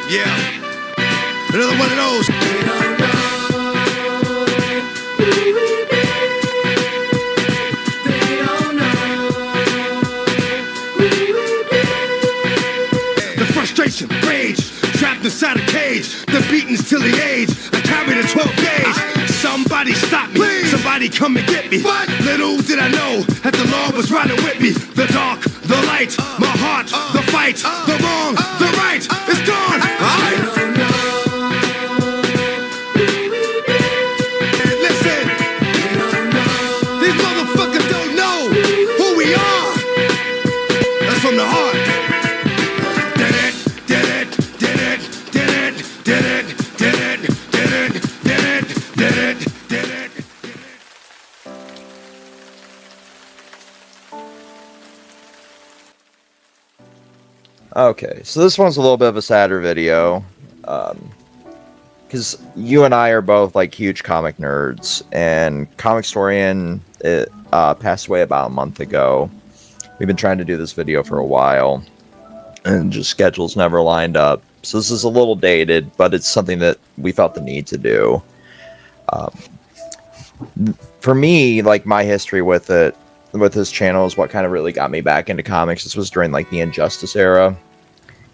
Yeah. Another one of those. The frustration, rage, trapped inside a cage. The beatings till the age. I carried a 12 gauge. Somebody stop me. Please. Somebody come and get me. What? Little did I know that the Lord was riding with me. The dark, the light, my heart, the fight, the wrong, the right, it's gone. I don't know. Listen, these motherfuckers don't know who we are. That's from the heart. Did it, did it, did it, did it, did it, did it, did it, did it, did it, did it. Okay, so this one's a little bit of a sadder video, because you and I are both like huge comic nerds, and Comicstorian passed away about a month ago. We've been trying to do this video for a while, and just schedules never lined up. So this is a little dated, but it's something that we felt the need to do. For me, like my history with it, with this channel, is what kind of really got me back into comics. This was during like the Injustice era,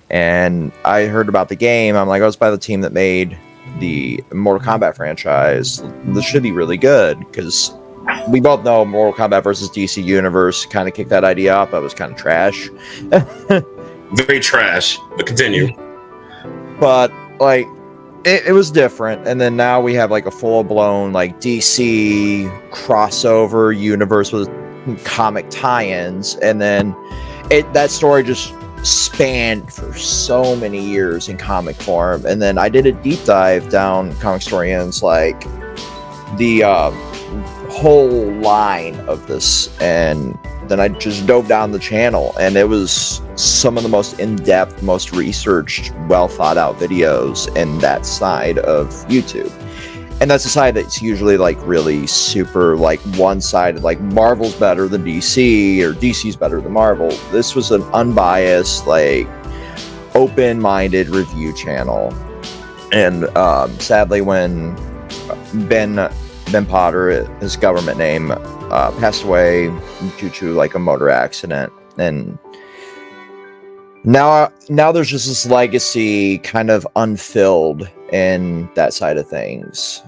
and I heard about the game. I'm like, oh, it's by the team that made the Mortal Kombat franchise. This should be really good, because we both know Mortal Kombat versus DC Universe kind of kicked that idea up. That was kind of trash. Very trash, but continue. But like, it was different, and then now we have like a full-blown like DC crossover universe with comic tie-ins, and then that story just spanned for so many years in comic form. And then I did a deep dive down Comicstorian's like the whole line of this, and then I just dove down the channel, and it was some of the most in-depth, most researched, well thought out videos in that side of YouTube. And that's a side that's usually like really super like one-sided, like Marvel's better than DC or DC's better than Marvel. This was an unbiased, like open-minded review channel. And sadly, when Ben Potter, his government name, passed away due to like a motor accident, and now there's just this legacy kind of unfilled in that side of things.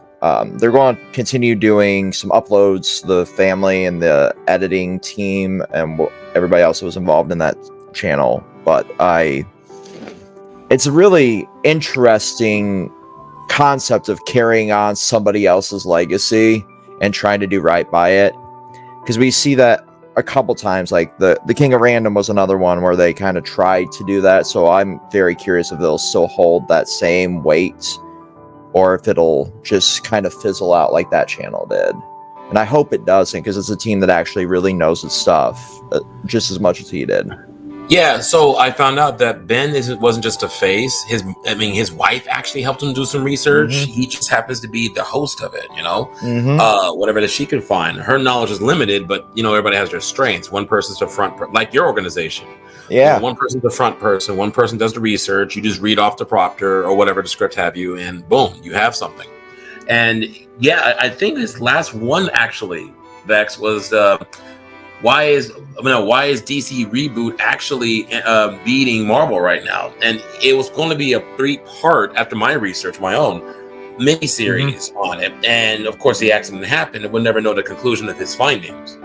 They're going to continue doing some uploads, the family and the editing team and everybody else that was involved in that channel. But it's a really interesting concept of carrying on somebody else's legacy and trying to do right by it, because we see that a couple times. Like the King of Random was another one where they kind of tried to do that. So I'm very curious if they'll still hold that same weight, or if it'll just kind of fizzle out like that channel did. And I hope it doesn't, because it's a team that actually really knows its stuff just as much as he did. Yeah, so I found out that Ben wasn't just a face. His wife actually helped him do some research. Mm-hmm. He just happens to be the host of it, you know? Mm-hmm. Whatever that she can find. Her knowledge is limited, but, you know, everybody has their strengths. One person's the front, like your organization. Yeah. You know, one person's the front person. One person does the research. You just read off the prompter or whatever the script have you, and boom, you have something. And yeah, I think this last one actually, Vex, was why is DC reboot actually beating Marvel right now? And it was going to be a 3-part, after my research, my own miniseries on it. And of course, the accident happened, and we'll never know the conclusion of his findings.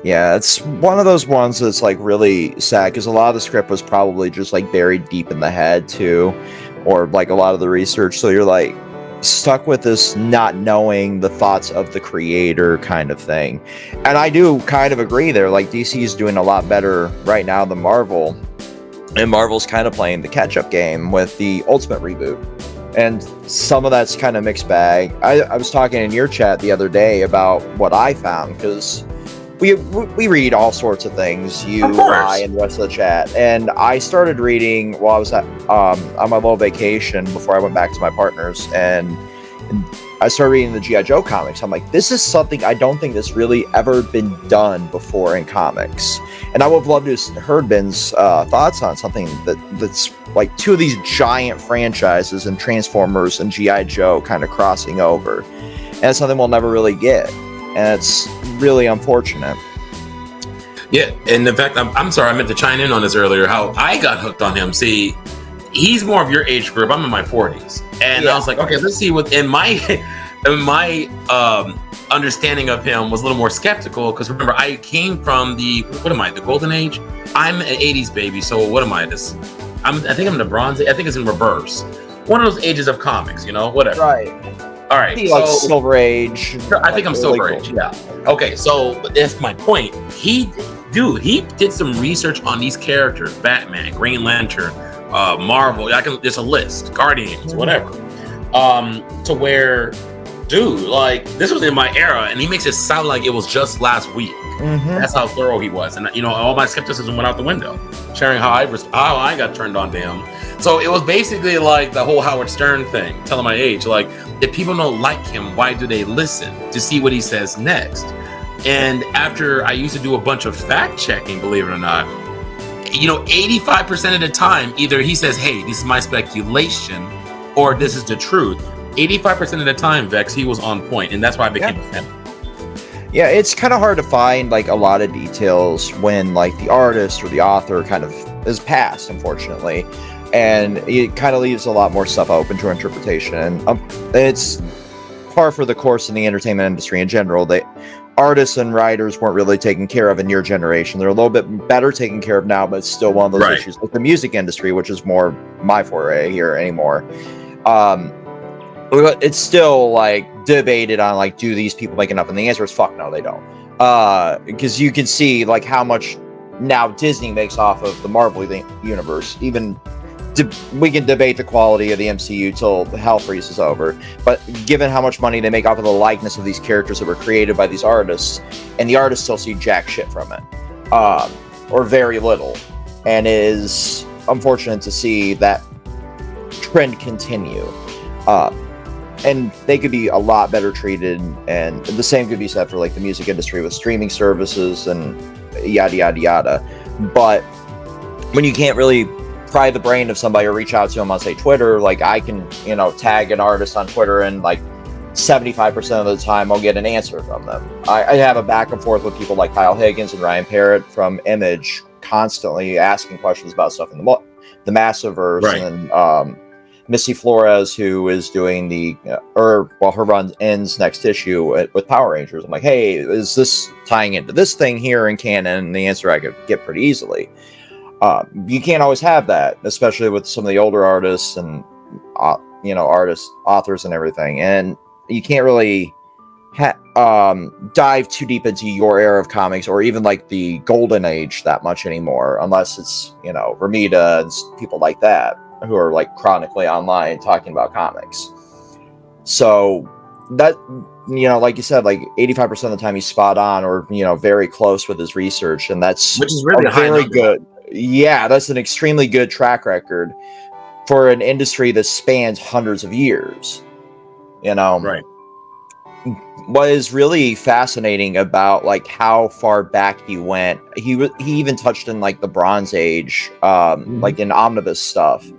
Yeah, it's one of those ones that's like really sad, because a lot of the script was probably just like buried deep in the head too, or like a lot of the research. So you're like stuck with this not knowing the thoughts of the creator kind of thing. And I do kind of agree there. Like DC is doing a lot better right now than Marvel, and Marvel's kind of playing the catch-up game with the Ultimate reboot. And some of that's kind of mixed bag. I was talking in your chat the other day about what I found, because we read all sorts of things, you, I, and the rest of the chat. And I started reading while I was on my little vacation before I went back to my partner's. And I started reading the G.I. Joe comics. I'm like, this is something I don't think that's really ever been done before in comics. And I would have loved to have heard Ben's thoughts on something that's like two of these giant franchises and Transformers and G.I. Joe kind of crossing over. And it's something we'll never really get. And it's really unfortunate. Yeah, and in fact, I'm sorry, I meant to chime in on this earlier, how I got hooked on him. See, he's more of your age group. I'm in my 40s. And I was like, okay, let's see what in my understanding of him was a little more skeptical, because remember, I came from the golden age. I'm an 80s baby, so what am I? I think I'm the bronze age. I think it's in reverse. One of those ages of comics, whatever. Right. All right. So, like Silver Age. I think I'm Silver Age. Yeah. Okay, so that's my point. He did some research on these characters: Batman, Green Lantern, Marvel. There's a list, Guardians, whatever. To where, dude, like, this was in my era, and he makes it sound like it was just last week. That's how thorough he was, and all my skepticism went out the window, sharing how I got turned on to him. So it was basically like the whole Howard Stern thing, telling my age, like, if people don't like him, why do they listen to see what he says next? And after I used to do a bunch of fact checking, believe it or not, 85% of the time, either he says, hey, this is my speculation, or this is the truth. 85% of the time, Vex, he was on point, and that's why I became a fan. Yeah, it's kind of hard to find like a lot of details when like the artist or the author kind of is passed, unfortunately, and it kind of leaves a lot more stuff open to interpretation. And it's par for the course in the entertainment industry in general. They artists and writers weren't really taken care of in your generation. They're a little bit better taken care of now, but it's still one of those issues with the music industry, which is more my foray here anymore. It's still like debated on like, do these people make enough? And the answer is fuck no, they don't. Because you can see like how much now Disney makes off of the Marvel universe. Even we can debate the quality of the MCU till hell freezes over, but given how much money they make off of the likeness of these characters that were created by these artists, and the artists still see jack shit from it, or very little, and it is unfortunate to see that trend continue. And they could be a lot better treated, and the same could be said for like the music industry with streaming services and yada yada yada. But when you can't really pry the brain of somebody or reach out to them on, say, Twitter, like I can, tag an artist on Twitter, and like 75% of the time I'll get an answer from them. I have a back and forth with people like Kyle Higgins and Ryan Parrott from Image, constantly asking questions about stuff in the Massiverse, and Missy Flores, who is doing her run ends next issue with Power Rangers. I'm like, hey, is this tying into this thing here in canon? And the answer I could get pretty easily. You can't always have that, especially with some of the older artists and authors and everything. And you can't really dive too deep into your era of comics, or even like the golden age, that much anymore, unless it's Ramita and people like that, who are like chronically online talking about comics. So that, like you said, like 85% of the time he's spot on, or very close with his research, and which is really very good. Yeah, that's an extremely good track record for an industry that spans hundreds of years. Right. What is really fascinating about like how far back he went, he even touched in like the Bronze Age, like in omnibus stuff.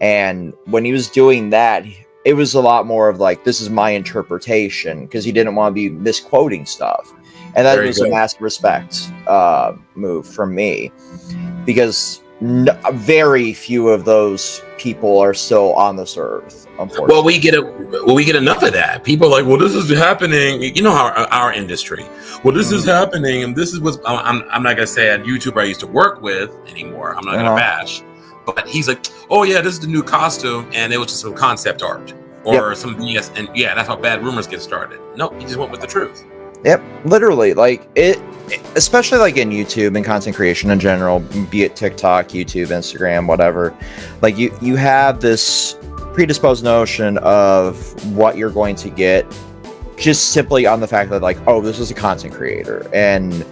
And when he was doing that, it was a lot more of like, this is my interpretation, because he didn't want to be misquoting stuff. And that was a massive respect move from me, because very few of those people are still on this earth, unfortunately. Well, we get enough of that. People are like, well, this is happening. Our industry. Well, this is happening, and this is what I'm not gonna say a YouTuber I used to work with anymore. I'm not gonna bash, but he's like, oh yeah, this is the new costume, and it was just some concept art or some BS, and yeah, that's how bad rumors get started. No, he just went with the truth. Yep, literally, like it, especially like in YouTube and content creation in general, be it TikTok, YouTube, Instagram, whatever. Like you have this predisposed notion of what you're going to get, just simply on the fact that like, oh, this is a content creator, and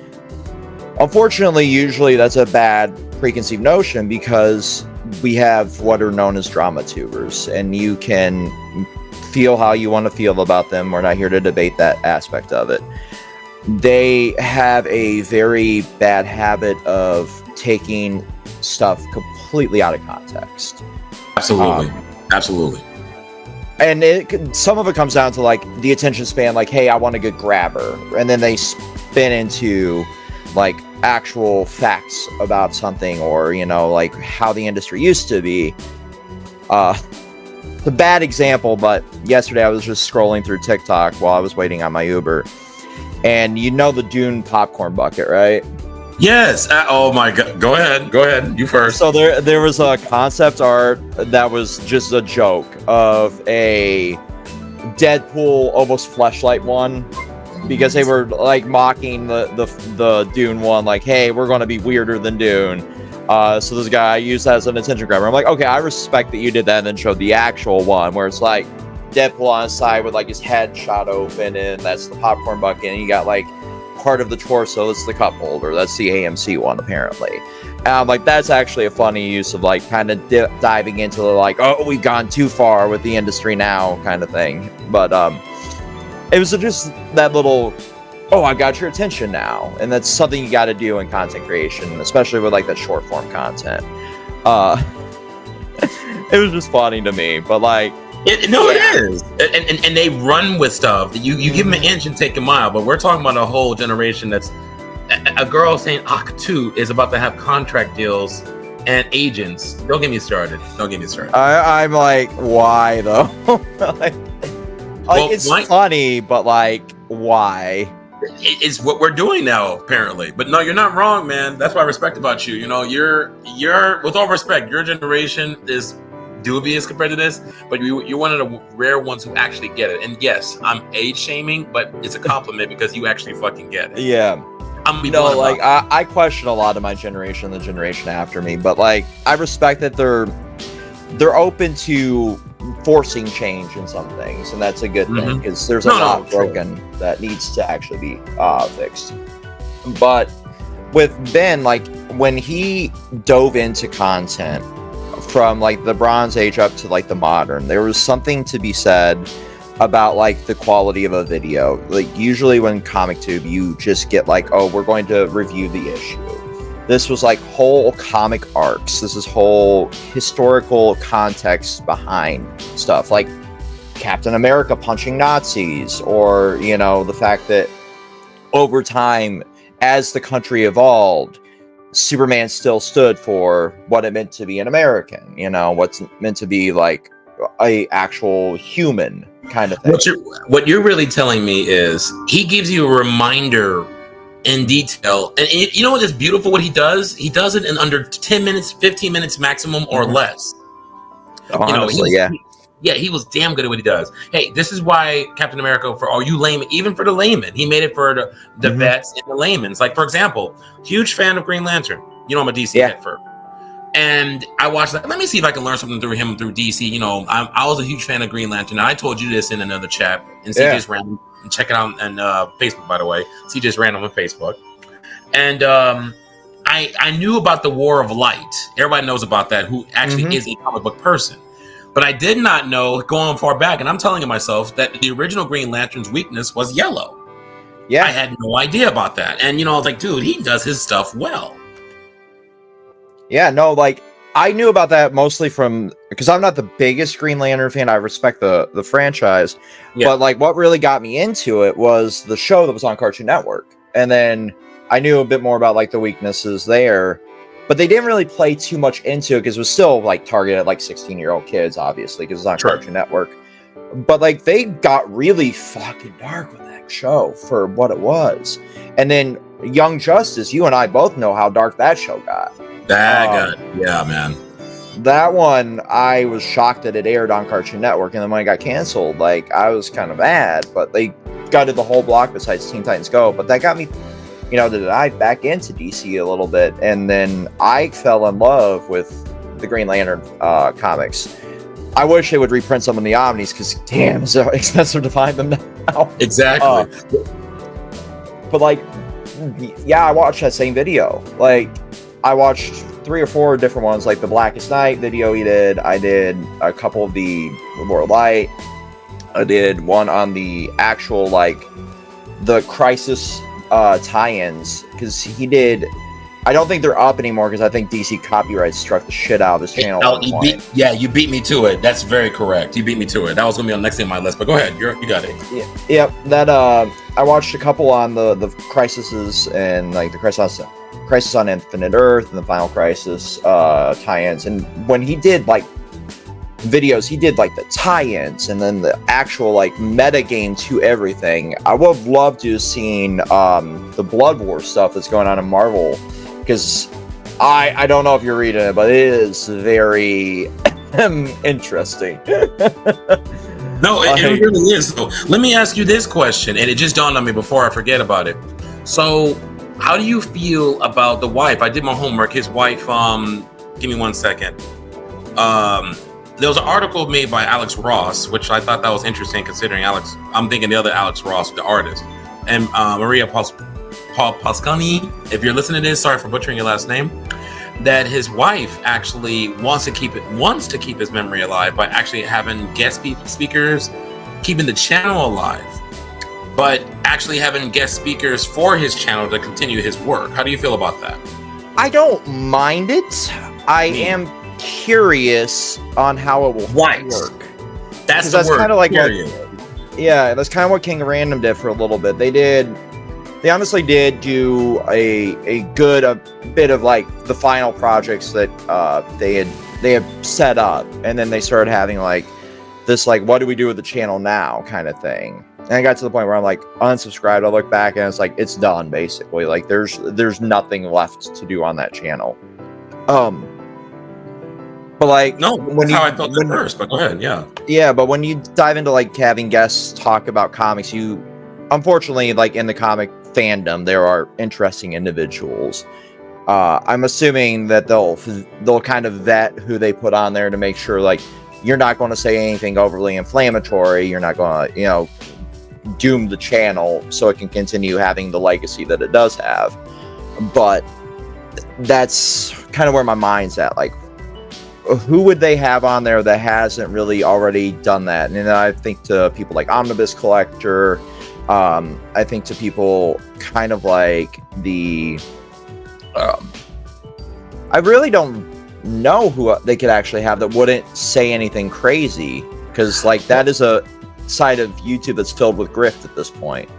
unfortunately, usually that's a bad preconceived notion, because we have what are known as drama tubers, and you can feel how you want to feel about them. We're not here to debate that aspect of it. They have a very bad habit of taking stuff completely out of context. Absolutely. And some of it comes down to like the attention span, like, hey, I want a good grabber. And then they spin into like actual facts about something, or, you know, like how the industry used to be. It's a bad example, but yesterday I was just scrolling through TikTok while I was waiting on my Uber. And you know the Dune popcorn bucket, right? Yes. Oh my God. Go ahead. You first. So there was a concept art that was just a joke of a Deadpool almost fleshlight one, because they were like mocking the Dune one, like, hey, we're going to be weirder than Dune. So this guy used that as an attention grabber. I'm like, okay, I respect that you did that, and then showed the actual one where it's like Deadpool on the side with like his head shot open, and that's the popcorn bucket, and you got like part of the torso, that's the cup holder. That's the AMC one, apparently. Like, that's actually a funny use of like kind of diving into the like, oh, we've gone too far with the industry now kind of thing. But it was just that little, oh, I got your attention now, and that's something you got to do in content creation, especially with like that short form content. It was just funny to me, but like, It is, and they run with stuff. You give them an inch and take a mile, but we're talking about a whole generation that's a girl saying Ak2 is about to have contract deals and agents. Don't get me started. I'm like, why though? like well, it's funny, but like, why? It's what we're doing now, apparently. But no, you're not wrong, man. That's what I respect about you. You know, you're with all respect, your generation is dubious compared to this, but you're one of the rare ones who actually get it. And yes, I'm age shaming, but it's a compliment because you actually fucking get it. Yeah. I question a lot of my generation, the generation after me, but like, I respect that they're open to forcing change in some things, and that's a good thing, because there's a lot broken that needs to actually be fixed. But with Ben, like, when he dove into content from like the Bronze Age up to like the modern, there was something to be said about like the quality of a video. Like, usually when ComicTube, you just get like, oh, we're going to review the issue. This was like whole comic arcs. This is whole historical context behind stuff, like Captain America punching Nazis, or, you know, the fact that over time, as the country evolved, Superman still stood for what it meant to be an American, you know, what's meant to be like a actual human kind of thing. What you're really telling me is he gives you a reminder in detail, and you know what is beautiful? What he does it in under 10 minutes, 15 minutes maximum, or less. Honestly, he was damn good at what he does. Hey, this is why Captain America, for all you laymen, even for the layman, he made it for the vets and the laymen. Like, for example, huge fan of Green Lantern. You know, I'm a DC head first. And I watched that. Let me see if I can learn something through him through DC. You know, I was a huge fan of Green Lantern. I told you this in another chat. And CJ's random. And check it out on Facebook, by the way. CJ's random on Facebook. And I knew about the War of Light. Everybody knows about that, who actually is a comic book person. But I did not know, going far back, and I'm telling myself, that the original Green Lantern's weakness was yellow. Yeah. I had no idea about that. And, you know, I was like, dude, he does his stuff well. Yeah, no, like, I knew about that mostly from, because I'm not the biggest Green Lantern fan. I respect the franchise. Yeah. But, like, what really got me into it was the show that was on Cartoon Network. And then I knew a bit more about, like, the weaknesses there. But they didn't really play too much into it, because it was still, like, targeted at, like, 16-year-old kids, obviously, because it's on Cartoon Network. But, like, they got really fucking dark with that show for what it was. And then Young Justice, you and I both know how dark that show got. Yeah, man. That one, I was shocked that it aired on Cartoon Network, and then when it got canceled, like, I was kind of mad, but they gutted the whole block besides Teen Titans Go. But that got me, you know, to dive back into DC a little bit, and then I fell in love with the Green Lantern comics. I wish they would reprint some of the Omnis, because damn, it's so expensive to find them now. Exactly. But like, yeah, I watched that same video. Like, I watched 3 or 4 different ones, like the Blackest Night video he did. I did a couple of the War of Light. I did one on the actual, like, the Crisis tie-ins, because he did... I don't think they're up anymore, because I think DC copyright struck the shit out of his channel. You beat me to it. That's very correct. You beat me to it. That was going to be on the next thing on my list, but go ahead. You got it. Yeah, that, I watched a couple on the Crises and, like, the Crisis on Infinite Earth and the Final Crisis tie-ins, and when he did, like, videos, he did like the tie-ins and then the actual like meta game to everything. I would have loved to have seen the Blood War stuff that's going on in Marvel, because I don't know if you're reading it, but it is very interesting. No, it really is. So let me ask you this question, and it just dawned on me before I forget about it. So how do you feel about the wife? I did my homework. His wife, give me 1 second. There was an article made by Alex Ross, which I thought that was interesting, considering Alex. I'm thinking the other Alex Ross, the artist, and Maria Pascani. If you're listening to this, sorry for butchering your last name. That his wife actually wants to keep his memory alive by actually having guest speakers, keeping the channel alive, but actually having guest speakers for his channel to continue his work. How do you feel about that? I don't mind it. I am curious on how it will work. That's the word. Kind of like that's kind of what King of Random did for a little bit. They honestly did do a good bit of like the final projects that they had set up, and then they started having like this like, what do we do with the channel now kind of thing. And I got to the point where I'm like unsubscribed. I look back and it's like it's done basically. Like there's nothing left to do on that channel. But like, no, that's how I felt at first. But go ahead, yeah. But when you dive into like having guests talk about comics, you unfortunately, like in the comic fandom, there are interesting individuals. I'm assuming that they'll kind of vet who they put on there to make sure like you're not going to say anything overly inflammatory. You're not going to doom the channel so it can continue having the legacy that it does have. But that's kind of where my mind's at. Like, who would they have on there that hasn't really already done that? And I think to people like Omnibus Collector, I think to people kind of like the I really don't know who they could actually have that wouldn't say anything crazy, because like that is a side of YouTube that's filled with grift at this point.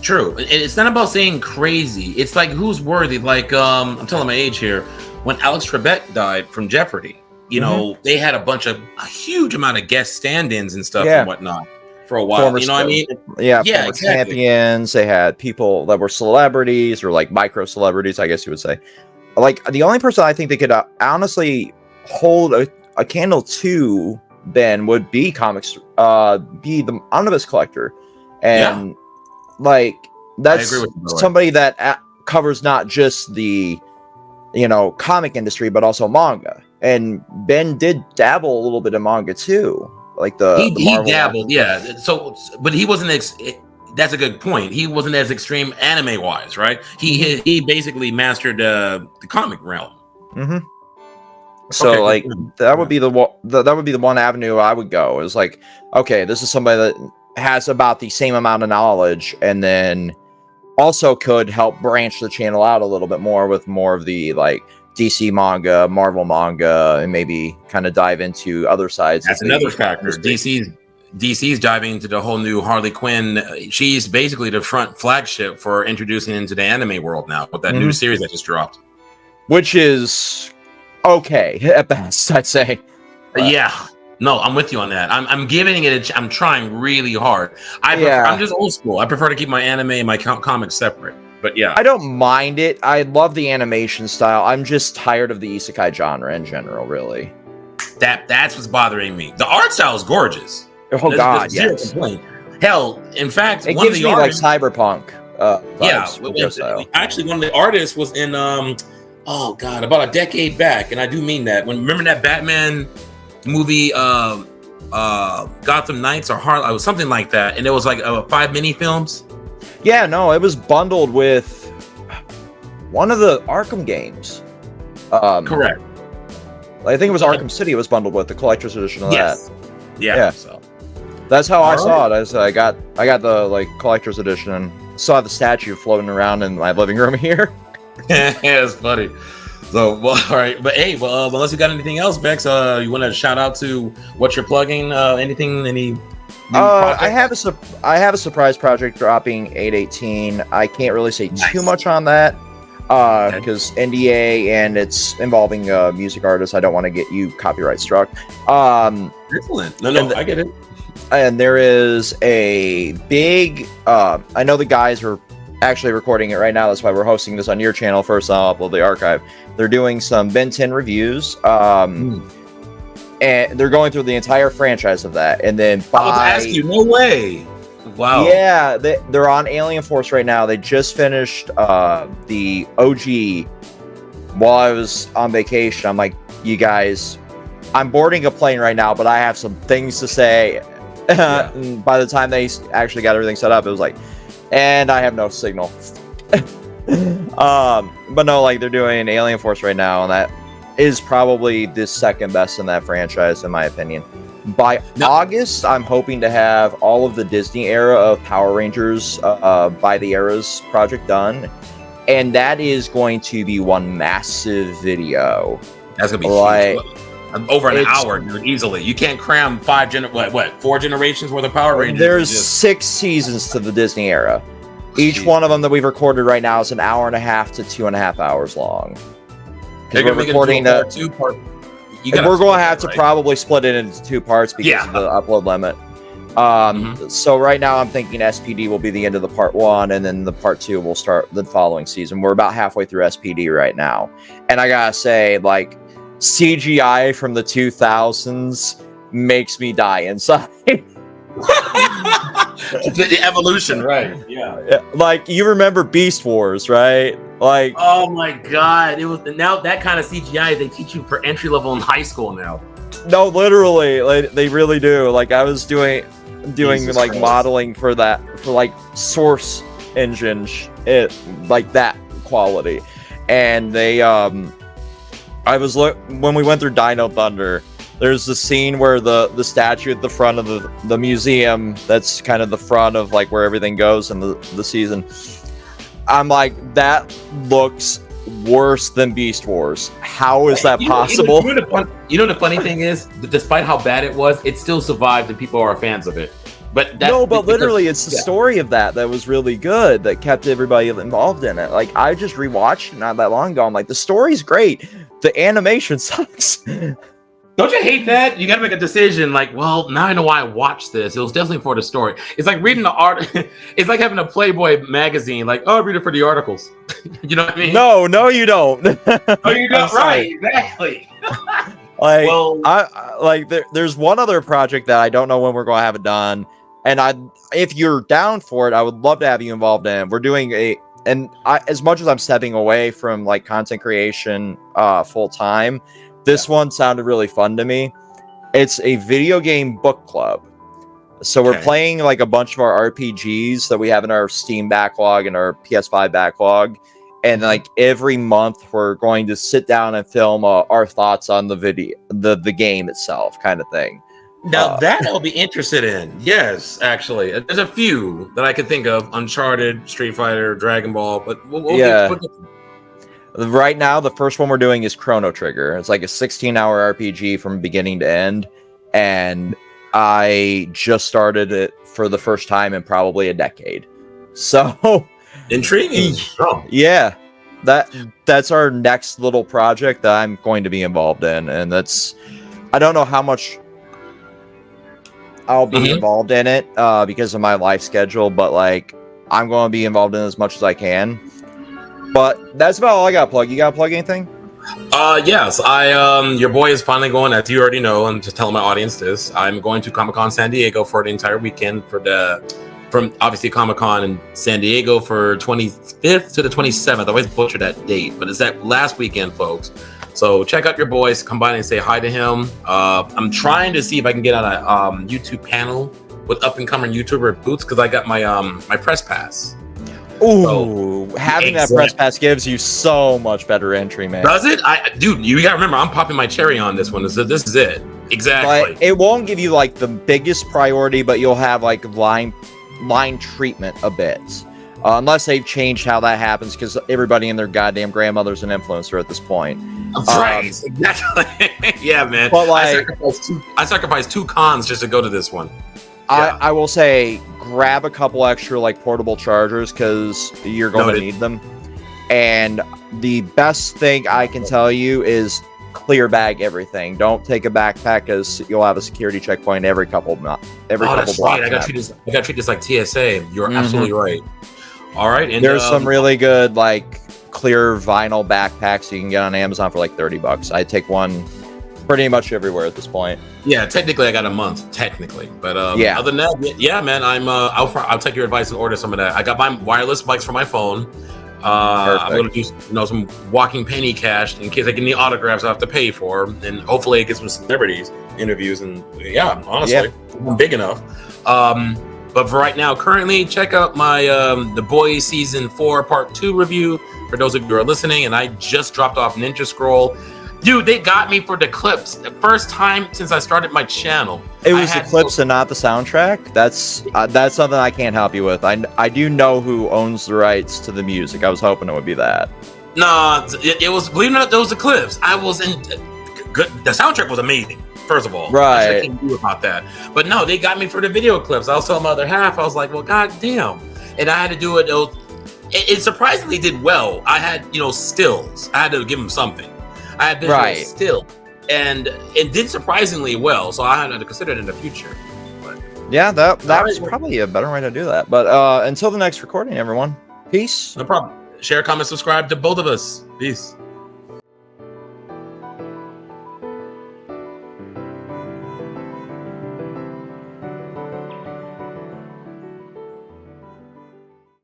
True. It's not about saying crazy. It's like who's worthy. Like I'm telling my age here. When Alex Trebek died from Jeopardy, you know, they had a huge amount of guest stand-ins and stuff and whatnot for a while. Former, you know what I mean? Yeah, exactly. Champions. They had people that were celebrities or like micro celebrities, I guess you would say. Like the only person I think they could honestly hold a candle to Ben would be be the Omnibus Collector, and like that's somebody that covers not just the comic industry but also manga. And Ben did dabble a little bit in manga too, like he dabbled, yeah. So, but he wasn't. That's a good point. He wasn't as extreme anime wise, right? He basically mastered the comic realm. Mm-hmm. So like that would be the one avenue I would go. Is like, okay, this is somebody that has about the same amount of knowledge, and then also could help branch the channel out a little bit more with more of the like DC manga, Marvel manga, and maybe kind of dive into other sides. That's another factor. DC's diving into the whole new Harley Quinn. She's basically the front flagship for introducing into the anime world now with that new series that just dropped. Which is okay at best, I'd say. Yeah. No, I'm with you on that. I'm giving it I'm trying really hard. I'm just old school. I prefer to keep my anime and my comics separate. But yeah. I don't mind it. I love the animation style. I'm just tired of the isekai genre in general, really. That's what's bothering me. The art style is gorgeous. Oh God, yes. Hell, in fact, it gives me like cyberpunk. Actually, one of the artists was in oh God, about a decade back, and I do mean that. Remember that Batman movie, Gotham Knights or Harley, it was something like that, and it was like 5 mini films. Yeah, no, it was bundled with one of the Arkham games. Correct. I think it was Arkham City. It was bundled with the collector's edition of that. Yeah. So. That's how I saw it. I got the like collector's edition and saw the statue floating around in my living room here. Yeah, it's funny. So, well, all right, but hey, well, unless you got anything else, Vex, you want to shout out to what you're plugging? Anything? Any? I have a surprise project dropping 8/18. I can't really say too much on that because NDA and it's involving music artists. I don't want to get you copyright struck. Excellent. No, I get it. And there is a big. I know the guys are actually recording it right now. That's why we're hosting this on your channel first. I'll upload the archive. They're doing some Ben 10 reviews. And they're going through the entire franchise of that. And then I was ask you, no way. Wow. Yeah, they're on Alien Force right now. They just finished the OG while I was on vacation. I'm like, you guys, I'm boarding a plane right now, but I have some things to say. And by the time they actually got everything set up, it was like, and I have no signal. But no, like they're doing Alien Force right now, and that is probably the second best in that franchise, in my opinion. By August, I'm hoping to have all of the Disney era of Power Rangers by the Eras project done, and that is going to be one massive video. That's gonna be huge. Over an hour, dude, easily. You can't cram 4 generations worth of Power Rangers. There's 6 seasons to the Disney era. Each one of them that we've recorded right now is an hour and a half to 2.5 hours long. We're recording we're going to have to probably split it into 2 parts because of the upload limit. So right now I'm thinking SPD will be the end of the part 1, and then the part 2 will start the following season. We're about halfway through SPD right now. And I gotta say, like, CGI from the 2000s makes me die inside. The evolution, right? Yeah. Like, you remember Beast Wars, right? Like, oh my god, it was now that kind of CGI they teach you for entry level in high school now. No, literally, like they really do. Like I was doing Jesus like Christ. modeling for that for like source engine, like that quality, and they when we went through Dino Thunder. There's the scene where the statue at the front of the museum, that's kind of the front of like where everything goes in the season. I'm like, that looks worse than Beast Wars. How is that possible? You know the funny thing is, despite how bad it was, it still survived and people are fans of it. But literally, it's the story of that was really good, that kept everybody involved in it. Like, I just rewatched it not that long ago. I'm like, the story's great. The animation sucks. Don't you hate that? You got to make a decision. Like, well, now I know why I watched this. It was definitely for the story. It's like reading the art. It's like having a Playboy magazine. Like, oh, I read it for the articles. You know what I mean? No, you don't. Oh, you don't. Right? Exactly. Like, well, there's one other project that I don't know when we're going to have it done, and if you're down for it, I would love to have you involved in. We're doing as much as I'm stepping away from like content creation full time. This one sounded really fun to me. It's a video game book club. So we're playing like a bunch of our RPGs that we have in our Steam backlog and our PS5 backlog. And like every month we're going to sit down and film our thoughts on the game itself, kind of thing. Now that I'll be interested in. Yes, actually. There's a few that I can think of. Uncharted, Street Fighter, Dragon Ball, but we'll get right now, the first one we're doing is Chrono Trigger. It's like a 16-hour RPG from beginning to end, and I just started it for the first time in probably a decade. So intriguing. Yeah, that's our next little project that I'm going to be involved in, and I don't know how much I'll be involved in it because of my life schedule, but like I'm going to be involved in as much as I can. But that's about all I got to plug. You got to plug anything? Yes. Your boy is finally going, as you already know, and just telling my audience this, I'm going to Comic-Con San Diego for the entire weekend from obviously Comic-Con in San Diego for 25th to the 27th. I always butcher that date, but it's that last weekend, folks. So check out your boys, come by and say hi to him. I'm trying to see if I can get on a YouTube panel with up-and-coming YouTuber Boots, because I got my my press pass. Ooh, having that press pass gives you so much better entry, man. Does it? Dude, you gotta remember, I'm popping my cherry on this one. This is it. Exactly. But it won't give you like the biggest priority, but you'll have like line treatment a bit. Unless they've changed how that happens, because everybody and their goddamn grandmother's an influencer at this point. Right, exactly. Yeah, man. But like, I sacrificed 2 cons just to go to this one. I will say, grab a couple extra like portable chargers, because you're going to need them. And the best thing I can tell you is clear bag everything. Don't take a backpack, because you'll have a security checkpoint every couple blocks. Right. I got to treat this like TSA. You're absolutely right. All right, and there's some really good like clear vinyl backpacks you can get on Amazon for like $30. I take one pretty much everywhere at this point. Yeah, technically I got a month, but other than that, yeah, man, I'll take your advice and order some of that. I got my wireless mics for my phone. I'm gonna do some walking penny cash in case I get any autographs I have to pay for, and hopefully I get some celebrities interviews. And honestly, I'm big enough. But for right now, currently, check out my The Boys Season 4 Part 2 review, for those of you who are listening. And I just dropped off Ninja Scroll. Dude, they got me for the clips. The first time since I started my channel. It was the clips and not the soundtrack? That's something I can't help you with. I do know who owns the rights to the music. I was hoping it would be that. Nah, it was, believe it or not, those the clips. I was in... Good. The soundtrack was amazing. First of all, right? I can't do about that, but no, they got me for the video clips. I was telling my other half, I was like, "Well, goddamn!" And I had to do it. It surprisingly did well. I had, stills. I had to give them something. I had visual still, and it did surprisingly well. So I had to consider it in the future. But yeah, that was probably a better way to do that. But until the next recording, everyone, peace. No problem. Share, comment, subscribe to both of us. Peace.